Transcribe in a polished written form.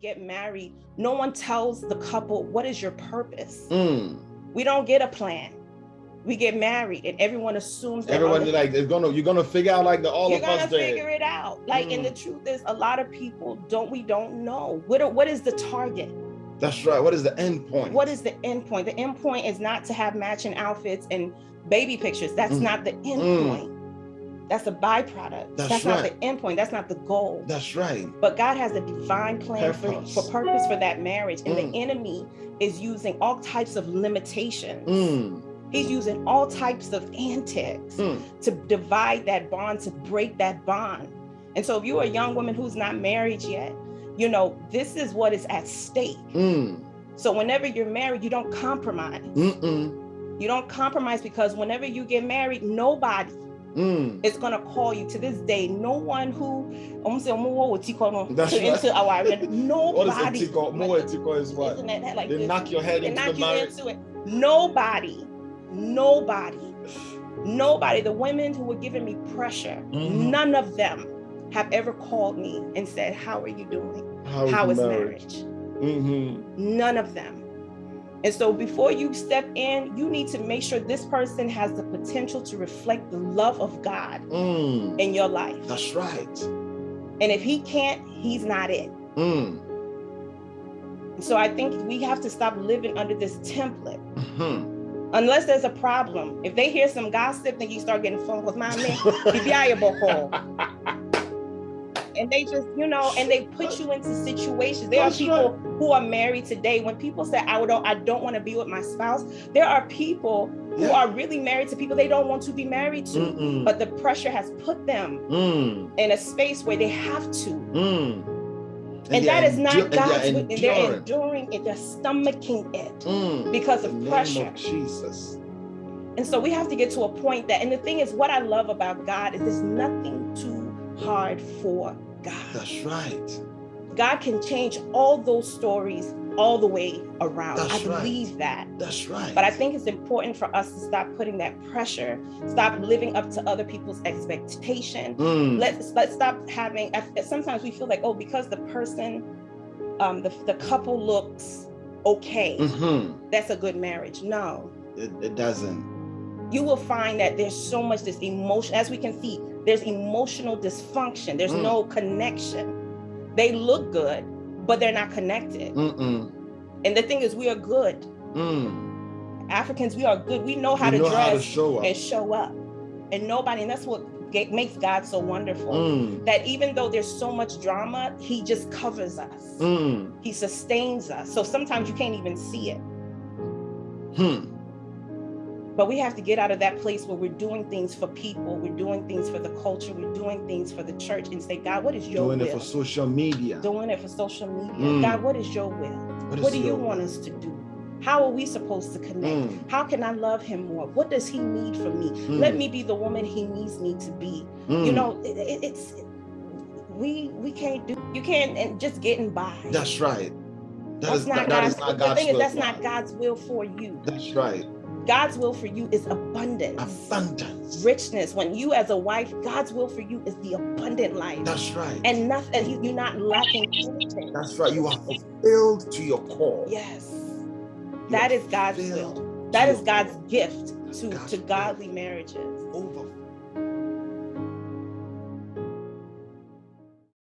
get married, no one tells the couple, what is your purpose? We don't get a plan. We get married and everyone assumes that everyone like you're gonna figure out like all you're of us gonna figure it out. Like, and the truth is, a lot of people don't know what is the target. That's right. What is the end point? What is the end point? The end point is not to have matching outfits and baby pictures. That's not the end point. That's a byproduct. That's not the end point. That's not the goal. That's right. But God has a divine plan for purpose for that marriage. And the enemy is using all types of limitations. He's using all types of antics to divide that bond, to break that bond. And so if you're a young woman who's not married yet, you know, this is what is at stake. So whenever you're married, you don't compromise. You don't compromise, because whenever you get married, nobody is going to call you. To this day, no one who nobody. Is what? Like they knock your head into the marriage. Nobody. The women who were giving me pressure, none of them have ever called me and said, how are you doing? How is marriage? None of them. And so before you step in, you need to make sure this person has the potential to reflect the love of God in your life. That's right. And if he can't, he's not it. So I think we have to stop living under this template. Unless there's a problem. If they hear some gossip, then you start getting phone calls. And they just, you know, and they put you into situations. There are people who are married today. When people say, I don't want to be with my spouse, there are people who are really married to people they don't want to be married to. But the pressure has put them in a space where they have to. And that is not God's will. And they're enduring it. They're stomaching it because of pressure. Of Jesus. And so we have to get to a point that, and the thing is, what I love about God is there's nothing too hard for God. That's right. God can change all those stories all the way around. That's I believe that. That's right. But I think it's important for us to stop putting that pressure, stop living up to other people's expectation. Let's stop having, sometimes we feel like, oh, because the person, the couple looks okay, that's a good marriage. No. It doesn't. You will find that there's so much this emotion, as we can see, there's emotional dysfunction. There's no connection. They look good, but they're not connected. And the thing is, we are good. Africans, we are good. We know how to dress and show up. And that's what makes God so wonderful. That even though there's so much drama, he just covers us. He sustains us. So sometimes you can't even see it. But we have to get out of that place where we're doing things for people, we're doing things for the culture, we're doing things for the church, and say, God, what is your will? Doing it for social media. God, what is your will? What do you want us to do? How are we supposed to connect? How can I love him more? What does he need from me? Let me be the woman he needs me to be. You know, we can't do, you can't, and just getting by. That's right. That is not God's will. The thing is, that's not God's will for you. That's right. God's will for you is abundance. Richness. When you as a wife, God's will for you is the abundant life. That's right. And nothing, you're not lacking anything. That's right. You are fulfilled to your core. Yes. That is God's will. That is God's gift to godly marriages.